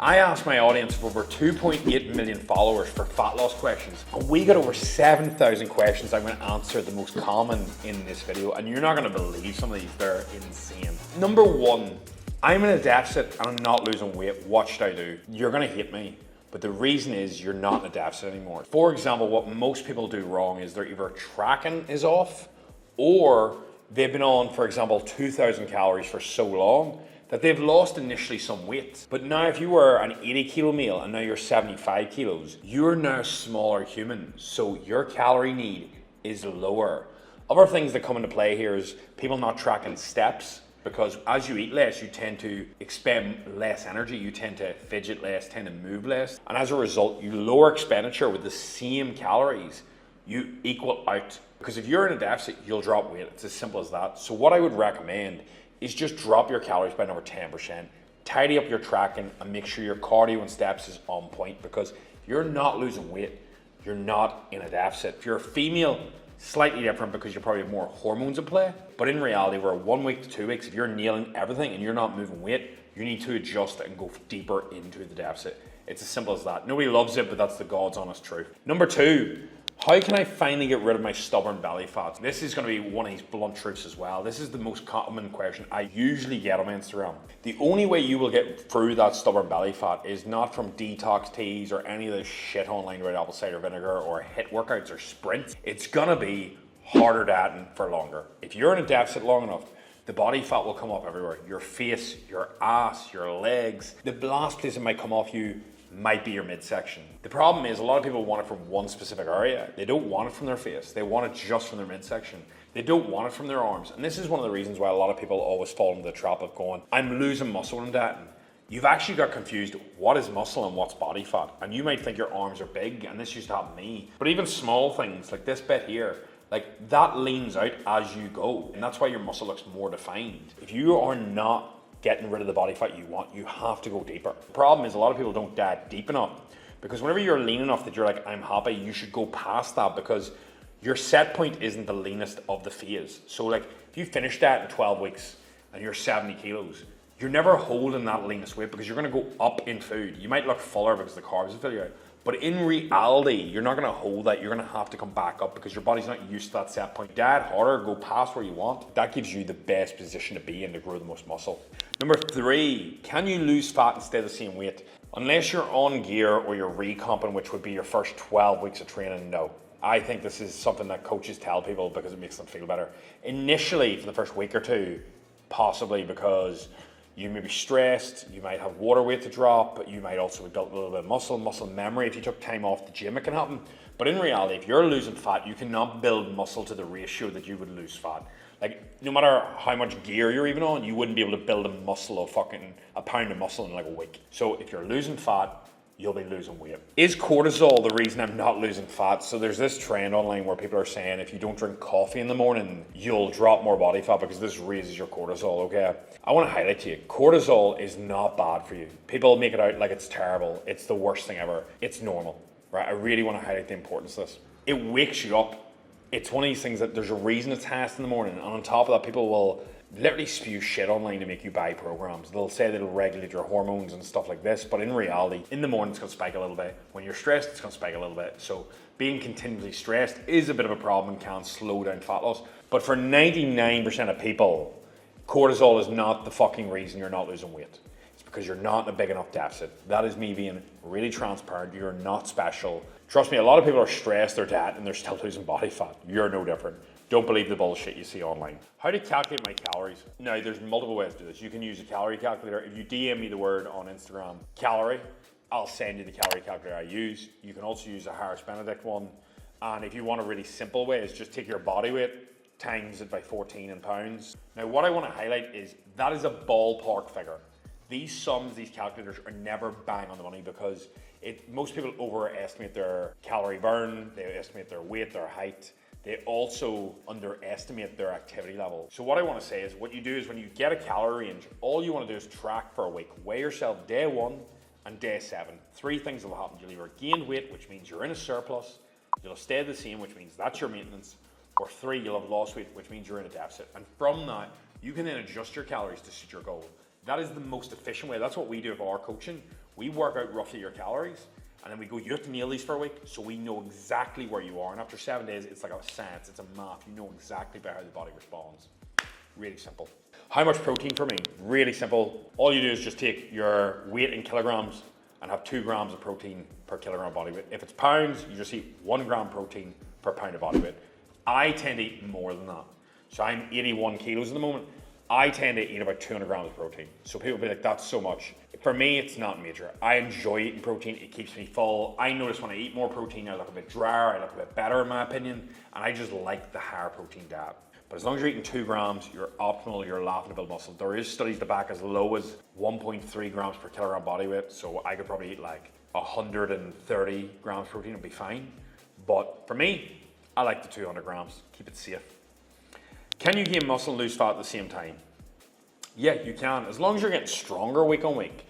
I asked my audience of over 2.8 million followers for fat loss questions, and we got over 7,000 questions I'm going to answer, the most common in this video, and you're not going to believe some of these, they're insane. Number one, I'm in a deficit and I'm not losing weight, what should I do? You're going to hate me, but the reason is you're not in a deficit anymore. For example, what most people do wrong is they're either tracking is off, or they've been on, for example, 2,000 calories for so long that they've lost initially some weight. But now if you were an 80 kilo meal and now you're 75 kilos, you're now a smaller human. So your calorie need is lower. Other things that come into play here is people not tracking steps, because as you eat less, you tend to expend less energy, you tend to fidget less, tend to move less. And as a result, you lower expenditure with the same calories, you equal out. Because if you're in a deficit, you'll drop weight. It's as simple as that. So what I would recommend is just drop your calories by another 10%, tidy up your tracking, and make sure your cardio and steps is on point, because if you're not losing weight, you're not in a deficit. If you're a female, slightly different because you probably have more hormones in play, but in reality, we're 1 week to 2 weeks. If you're nailing everything and you're not moving weight, you need to adjust and go deeper into the deficit. It's as simple as that. Nobody loves it, but that's the God's honest truth. Number two, how can I finally get rid of my stubborn belly fat? This is going to be one of these blunt truths as well. This is the most common question I usually get on Instagram. The only way you will get through that stubborn belly fat is not from detox teas or any of this shit online about apple cider vinegar or HIIT workouts or sprints. It's going to be harder dieting for longer. If you're in a deficit long enough, the body fat will come up everywhere. Your face, your ass, your legs. The last place it might come off you might be your midsection. The problem is a lot of people want it from one specific area. They don't want it from their face. They want it just from their midsection. They don't want it from their arms. And this is one of the reasons why a lot of people always fall into the trap of going, I'm losing muscle when I'm dieting. You've actually got confused what is muscle and what's body fat. And you might think your arms are big, and this used to happen to me. But even small things like this bit here, like that leans out as you go. And that's why your muscle looks more defined. If you are not getting rid of the body fat you want, you have to go deeper. The problem is a lot of people don't diet deep enough, because whenever you're lean enough that you're like, I'm happy, you should go past that, because your set point isn't the leanest of the phase. So like if you finish that in 12 weeks and you're 70 kilos, you're never holding that leanest weight, because you're gonna go up in food. You might look fuller because the carbs will fill you out, but in reality, you're not gonna hold that. You're gonna have to come back up because your body's not used to that set point. Diet harder, go past where you want. That gives you the best position to be in to grow the most muscle. Number three, can you lose fat and stay the same weight? Unless you're on gear or you're recomping, which would be your first 12 weeks of training, no. I think this is something that coaches tell people because it makes them feel better. Initially, for the first week or two, possibly because you may be stressed, you might have water weight to drop, you might also have built a little bit of muscle memory. If you took time off the gym, it can happen. But in reality, if you're losing fat, you cannot build muscle to the ratio that you would lose fat. Like, no matter how much gear you're even on, you wouldn't be able to build a muscle of fucking a pound of muscle in like a week. So if you're losing fat, you'll be losing weight. Is cortisol the reason I'm not losing fat? So there's this trend online where people are saying if you don't drink coffee in the morning, you'll drop more body fat because this raises your cortisol, okay? I want to highlight to you, cortisol is not bad for you. People make it out like it's terrible. It's the worst thing ever. It's normal, right? I really want to highlight the importance of this. It wakes you up. It's one of these things that there's a reason it's highest in the morning. And on top of that, people will literally spew shit online to make you buy programs. They'll say that it'll regulate your hormones and stuff like this, but in reality, in the morning it's gonna spike a little bit. When you're stressed, it's gonna spike a little bit. So being continually stressed is a bit of a problem and can slow down fat loss. But for 99% of people, cortisol is not the fucking reason you're not losing weight. It's because you're not in a big enough deficit. That is me being really transparent. You're not special. Trust me, a lot of people are stressed, they're dead, and they're still losing body fat. You're no different. Don't believe the bullshit you see online. How to calculate my calories? Now, there's multiple ways to do this. You can use a calorie calculator. If you DM me the word on Instagram, calorie, I'll send you the calorie calculator I use. You can also use a Harris Benedict one. And if you want a really simple way, is just take your body weight, times it by 14 in pounds. Now, what I want to highlight is that is a ballpark figure. These sums, these calculators are never bang on the money, because most people overestimate their calorie burn, they estimate their weight, their height. They also underestimate their activity level. So what I want to say is, what you do is when you get a calorie range, all you want to do is track for a week. Weigh yourself day 1 and day 7. 3 things will happen. You'll either gain weight, which means you're in a surplus. You'll stay the same, which means that's your maintenance. Or 3, you'll have lost weight, which means you're in a deficit. And from that, you can then adjust your calories to suit your goal. That is the most efficient way. That's what we do for our coaching. We work out roughly your calories, and then we go, you have to nail these for a week, so we know exactly where you are. And after 7 days, it's like a science, it's a math. You know exactly about how the body responds. Really simple. How much protein for me? Really simple. All you do is just take your weight in kilograms and have 2 grams of protein per kilogram body weight. If it's pounds, you just eat 1 gram protein per pound of body weight. I tend to eat more than that. So I'm 81 kilos at the moment. I tend to eat about 200 grams of protein. So people will be like, that's so much. For me, it's not major. I enjoy eating protein. It keeps me full. I notice when I eat more protein, I look a bit drier, I look a bit better in my opinion, and I just like the higher protein diet. But as long as you're eating 2 grams, you're optimal, you're laughing to build muscle. There is studies to back as low as 1.3 grams per kilogram body weight. So I could probably eat like 130 grams protein and be fine. But for me, I like the 200 grams, keep it safe. Can you gain muscle and lose fat at the same time? Yeah, you can. As long as you're getting stronger week on week,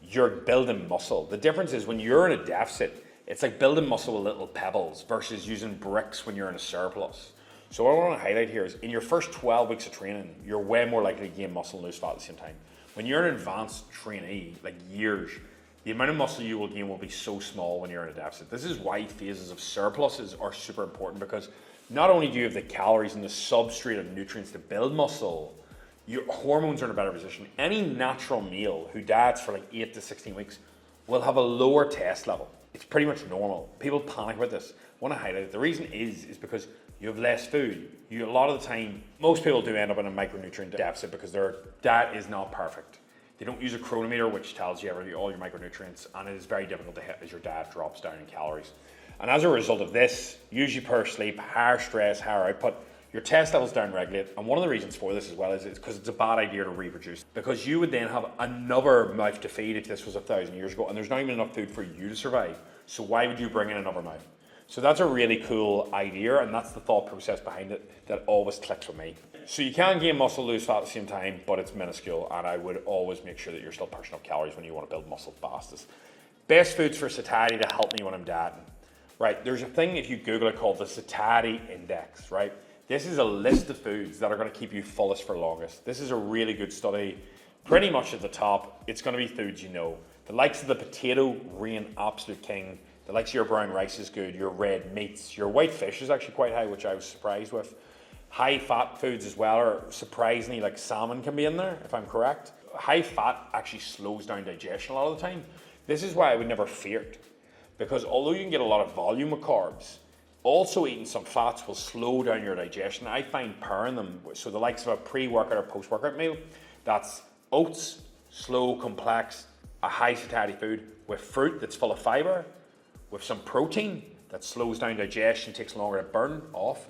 you're building muscle. The difference is when you're in a deficit, it's like building muscle with little pebbles versus using bricks when you're in a surplus. So what I want to highlight here is in your first 12 weeks of training, you're way more likely to gain muscle and lose fat at the same time. When you're an advanced trainee, like years, the amount of muscle you will gain will be so small when you're in a deficit. This is why phases of surpluses are super important, because not only do you have the calories and the substrate of nutrients to build muscle, your hormones are in a better position. Any natural male who diets for like 8 to 16 weeks will have a lower test level. It's pretty much normal. People panic about this. I want to highlight it. The reason is because you have less food. A lot of the time, most people do end up in a micronutrient deficit because their diet is not perfect. They don't use a chronometer, which tells you all your micronutrients, and it is very difficult to hit as your diet drops down in calories. And as a result of this, usually poor sleep, higher stress, higher output, your test levels downregulate. And one of the reasons for this as well is because it's a bad idea to reproduce, because you would then have another mouth to feed if this was 1,000 years ago, and there's not even enough food for you to survive. So why would you bring in another mouth? So that's a really cool idea, and that's the thought process behind it that always clicks with me. So you can gain muscle, lose fat at the same time, but it's minuscule, and I would always make sure that you're still pushing up calories when you want to build muscle fastest. Best foods for satiety to help me when I'm dieting. Right, there's a thing if you Google it called the satiety index, right? This is a list of foods that are going to keep you fullest for longest. This is a really good study. Pretty much at the top, it's going to be foods you know. The likes of the potato reign absolute king. The likes of your brown rice is good, your red meats, your white fish is actually quite high, which I was surprised with. High fat foods as well are surprisingly, like salmon can be in there, if I'm correct. High fat actually slows down digestion a lot of the time. This is why I would never fear it, because although you can get a lot of volume with carbs, also eating some fats will slow down your digestion. I find pairing them, so the likes of a pre-workout or post-workout meal, that's oats, slow, complex, a high satiety food with fruit that's full of fiber, with some protein that slows down digestion, takes longer to burn off,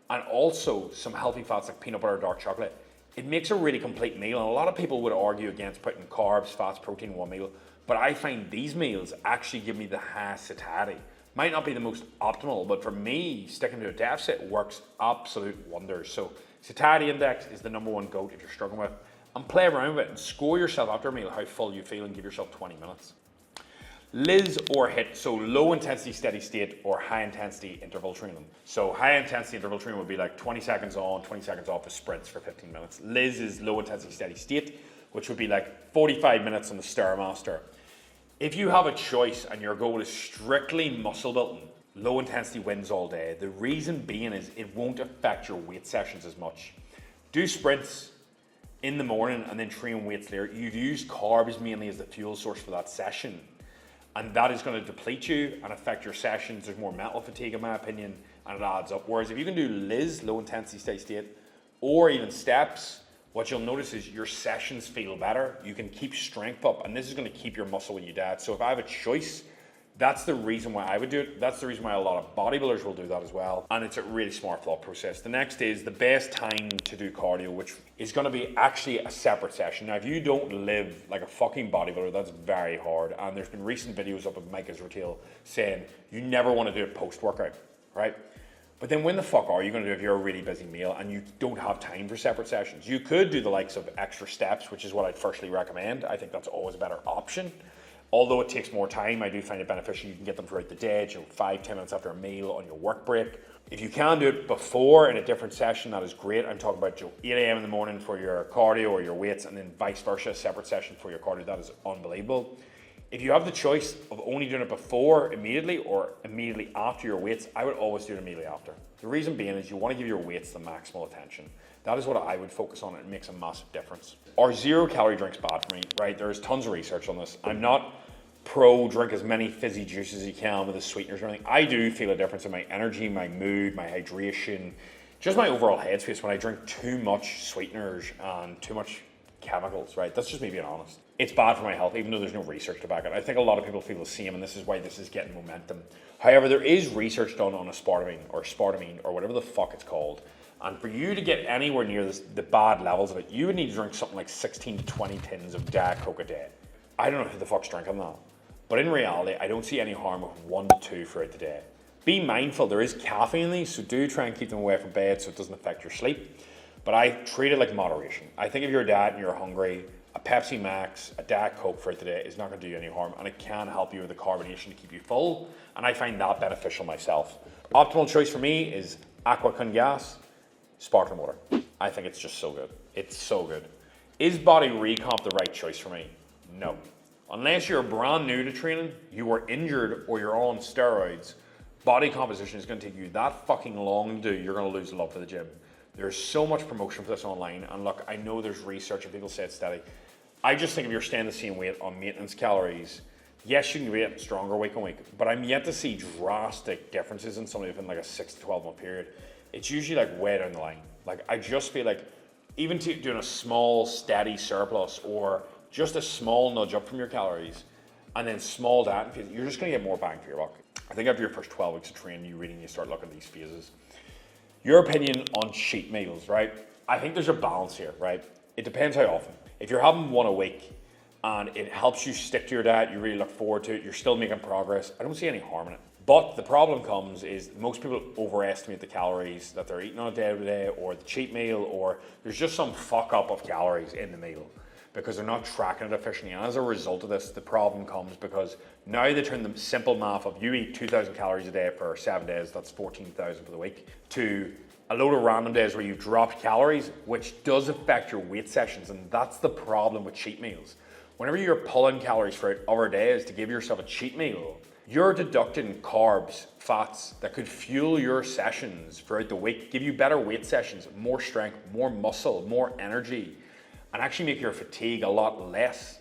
and also some healthy fats like peanut butter or dark chocolate. It makes a really complete meal, and a lot of people would argue against putting carbs, fats, protein in one meal, but I find these meals actually give me the highest satiety. Might not be the most optimal, but for me, sticking to a deficit works absolute wonders. So satiety index is the #1 GOAT if you're struggling with, and play around with it and score yourself after a meal how full you feel and give yourself 20 minutes. LIS or HIIT, so low intensity steady state or high intensity interval training. So high intensity interval training would be like 20 seconds on, 20 seconds off with sprints for 15 minutes. LIS is low intensity steady state, which would be like 45 minutes on the Stairmaster. If you have a choice and your goal is strictly muscle building, low intensity wins all day. The reason being is it won't affect your weight sessions as much. Do sprints in the morning and then train weights later. You've used carbs mainly as the fuel source for that session, and that is going to deplete you and affect your sessions. There's more mental fatigue in my opinion, and it adds up. Whereas if you can do LIS, low intensity steady state, or even steps, what you'll notice is your sessions feel better. You can keep strength up, and this is going to keep your muscle when you diet. So if I have a choice, that's the reason why I would do it. That's the reason why a lot of bodybuilders will do that as well. And it's a really smart thought process. The next is the best time to do cardio, which is going to be actually a separate session. Now, if you don't live like a fucking bodybuilder, that's very hard. And there's been recent videos up of Mike Israel saying you never want to do it post-workout, right? But then when the fuck are you going to do if you're a really busy meal and you don't have time for separate sessions? You could do the likes of extra steps, which is what I'd firstly recommend. I think that's always a better option. Although it takes more time, I do find it beneficial. You can get them throughout the day, 5-10 minutes after a meal on your work break. If you can do it before in a different session, that is great. I'm talking about 8 a.m. in the morning for your cardio or your weights, and then vice versa, separate session for your cardio. That is unbelievable. If you have the choice of only doing it before immediately or immediately after your weights, I would always do it immediately after. The reason being is you want to give your weights the maximal attention. That is what I would focus on. It makes a massive difference. Are 0-calorie drinks bad for me? Right, there's tons of research on this. I'm not pro drink as many fizzy juices as you can with the sweeteners or anything. I do feel a difference in my energy, my mood, my hydration, just my overall headspace when I drink too much sweeteners and too much chemicals, right? That's just me being honest. It's bad for my health, even though there's no research to back it. I think a lot of people feel the same, and this is why this is getting momentum. However, there is research done on aspartame or whatever the fuck it's called. And for you to get anywhere near the bad levels of it, you would need to drink something like 16 to 20 tins of Diet Coke a day. I don't know who the fuck's drinking that. But in reality, I don't see any harm with 1 to 2 throughout the day. Be mindful, there is caffeine in these, so do try and keep them away from bed so it doesn't affect your sleep. But I treat it like moderation. I think if you're a dad and you're hungry, a Pepsi Max, a Diet Coke throughout the day is not going to do you any harm, and it can help you with the carbonation to keep you full, and I find that beneficial myself. Optimal choice for me is Aqua con Gas, sparkling water. I think it's just so good. It's so good. Is body recomp the right choice for me? No. Unless you're brand new to training, you were injured, or you're on steroids, body composition is going to take you that fucking long to do, you're going to lose love for the gym. There's so much promotion for this online, and look, I know there's research and people say it's steady. I just think if you're staying the same weight on maintenance calories, yes, you can be getting stronger week on week, but I'm yet to see drastic differences in somebody within like a 6 to 12 month period. It's usually like way down the line. Like, I just feel like even doing a small steady surplus or just a small nudge up from your calories and then small down, you're just going to get more bang for your buck. I think after your first 12 weeks of training, you really need to start looking at these phases. Your opinion on cheat meals, right? I think there's a balance here, right? It depends how often. If you're having one a week and it helps you stick to your diet, you really look forward to it, you're still making progress, I don't see any harm in it. But the problem comes is most people overestimate the calories that they're eating on a day-to-day, or the cheat meal, or there's just some fuck up of calories in the meal because they're not tracking it efficiently. And as a result of this, the problem comes because now they turn the simple math of you eat 2,000 calories a day for 7 days, that's 14,000 for the week, to a load of random days where you've dropped calories, which does affect your weight sessions. And that's the problem with cheat meals. Whenever you're pulling calories for other days to give yourself a cheat meal, you're deducting carbs, fats that could fuel your sessions throughout the week, give you better weight sessions, more strength, more muscle, more energy, and actually make your fatigue a lot less,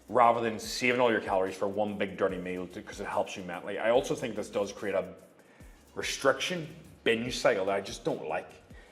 rather than saving all your calories for one big dirty meal because it helps you mentally. I also think this does create a restriction binge cycle that I just don't like.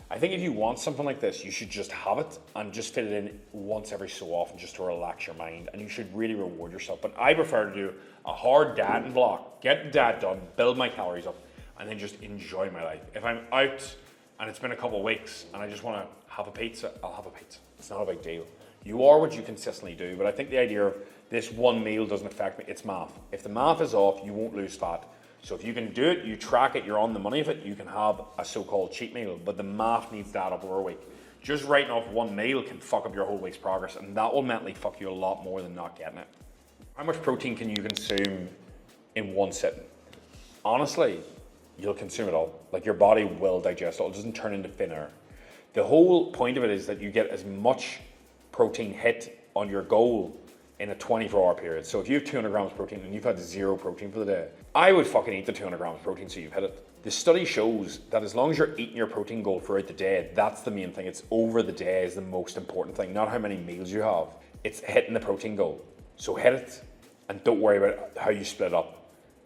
I think if you want something like this, you should just have it and just fit it in once every so often just to relax your mind, and you should really reward yourself. But I prefer to do a hard dieting block, get the diet done, build my calories up, and then just enjoy my life. If I'm out and it's been a couple of weeks and I just want to have a pizza, I'll have a pizza. It's not a big deal. You are what you consistently do, but I think the idea of this one meal doesn't affect me, it's math. If the math is off, you won't lose fat. So if you can do it, you track it, you're on the money of it, you can have a so-called cheat meal, but the math needs to add up over a week. Just writing off one meal can fuck up your whole week's progress, and that will mentally fuck you a lot more than not getting it. How much protein can you consume in one sitting? Honestly, you'll consume it all. Like, your body will digest it all. It doesn't turn into thin air. The whole point of it is that you get as much protein hit on your goal in a 24-hour period. So if you have 200 grams of protein and you've had 0 protein for the day, I would fucking eat the 200 grams of protein so you've hit it. The study shows that as long as you're eating your protein goal throughout the day, that's the main thing. It's over the day is the most important thing, not how many meals you have. It's hitting the protein goal. So hit it and don't worry about how you split up.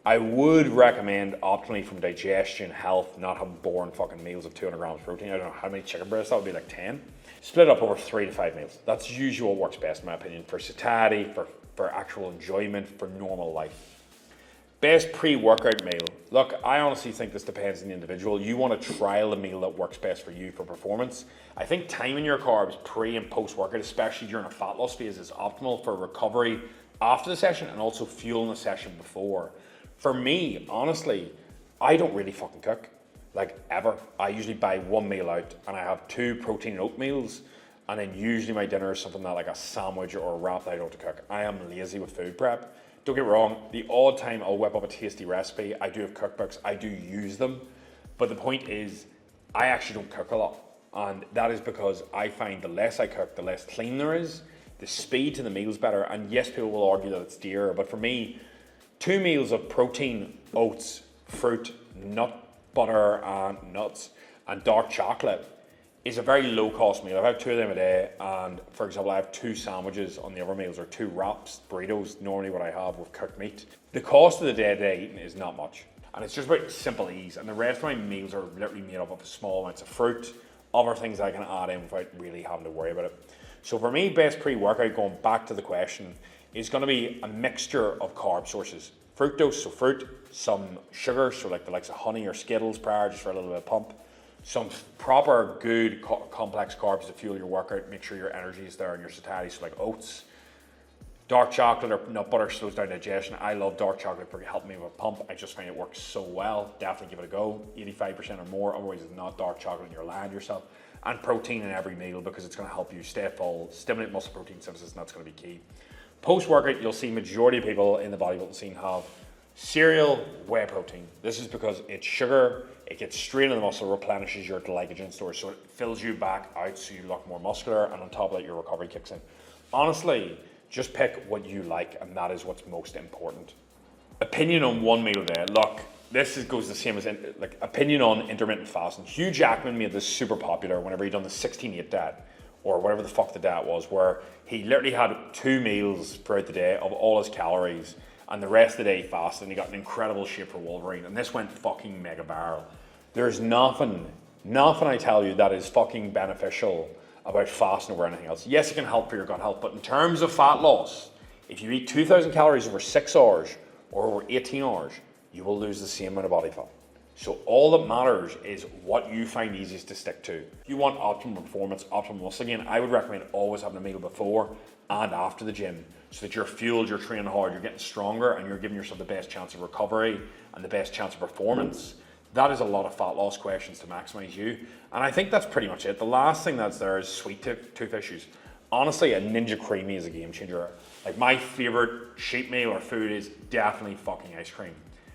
I would recommend optimally from digestion, health, not having boring fucking meals of 200 grams of protein. I don't know how many chicken breasts, that would be like 10. Split up over 3 to 5 meals. That's usually what works best in my opinion, for satiety, for actual enjoyment, for normal life. Best pre-workout meal. Look, I honestly think this depends on the individual. You want to trial a meal that works best for you for performance. I think timing your carbs pre and post-workout, especially during a fat loss phase, is optimal for recovery after the session and also fueling the session before. For me, honestly, I don't really fucking cook, like ever. I usually buy one meal out and I have 2 protein and oat meals, and then usually my dinner is something that like a sandwich or a wrap that I don't have to cook. I am lazy with food prep. Don't get me wrong, the odd time I'll whip up a tasty recipe. I do have cookbooks, I do use them, but the point is I actually don't cook a lot, and that is because I find the less I cook, the less clean there is, the speed to the meal's better. And yes, people will argue that it's dearer, but for me, 2 meals of protein, oats, fruit, nut butter and nuts, and dark chocolate is a very low cost meal. I've had 2 of them a day, and for example, I have 2 sandwiches on the other meals, or 2 wraps, burritos, normally what I have with cooked meat. The cost of the day-to-day eating is not much, and it's just about simple ease, and the rest of my meals are literally made up of small amounts of fruit, other things I can add in without really having to worry about it. So for me, best pre-workout, going back to the question, is going to be a mixture of carb sources. Fructose, so fruit, some sugar, so like the likes of honey or Skittles prior, just for a little bit of pump. Some proper good complex carbs to fuel your workout, make sure your energy is there and your satiety, so like oats. Dark chocolate or nut butter slows down digestion. I love dark chocolate for helping me with a pump. I just find it works so well. Definitely give it a go, 85% or more, otherwise it's not dark chocolate and you're lying to yourself. And protein in every meal, because it's going to help you stay full, stimulate muscle protein synthesis, and that's going to be key. Post-workout, you'll see majority of people in the bodybuilding scene have cereal, whey protein. This is because it's sugar, it gets straight into the muscle, replenishes your glycogen stores, so it fills you back out so you look more muscular, and on top of that, your recovery kicks in. Honestly, just pick what you like, and that is what's most important. Opinion on one meal a day. Look, goes the same as opinion on intermittent fasting. Hugh Jackman made this super popular whenever he done the 16-8 diet, or whatever the fuck the diet was, where he literally had 2 meals throughout the day of all his calories, and the rest of the day he fasted, and he got an incredible shape for Wolverine, and this went fucking mega viral. There's nothing I tell you that is fucking beneficial about fasting over anything else. Yes, it can help for your gut health, but in terms of fat loss, if you eat 2,000 calories over 6 hours or over 18 hours, you will lose the same amount of body fat. So all that matters is what you find easiest to stick to. If you want optimal performance, optimal muscle gain, I would recommend always having a meal before and after the gym, so that you're fueled, you're training hard, you're getting stronger, and you're giving yourself the best chance of recovery and the best chance of performance. That is a lot of fat loss questions to maximize you. And I think that's pretty much it. The last thing that's there is sweet tooth issues. Honestly, a Ninja Creamy is a game changer. Like, my favorite cheat meal or food is definitely fucking ice cream.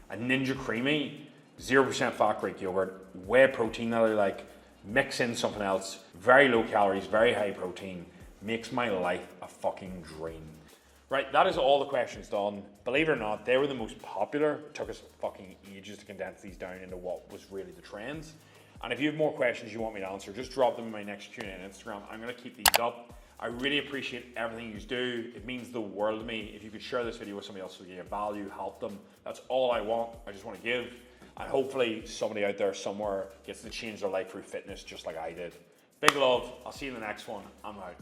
A Ninja Creamy, 0% fat Greek yogurt, whey protein that I like, mix in something else, very low calories, very high protein, makes my life a fucking dream. Right, that is all the questions done. Believe it or not, they were the most popular. It took us fucking ages to condense these down into what was really the trends. And if you have more questions you want me to answer, just drop them in my next Q&A on Instagram. I'm gonna keep these up. I really appreciate everything you do. It means the world to me. If you could share this video with somebody else who gave value, help them. That's all I want. I just want to give. And hopefully somebody out there somewhere gets to change their life through fitness just like I did. Big love. I'll see you in the next one. I'm out.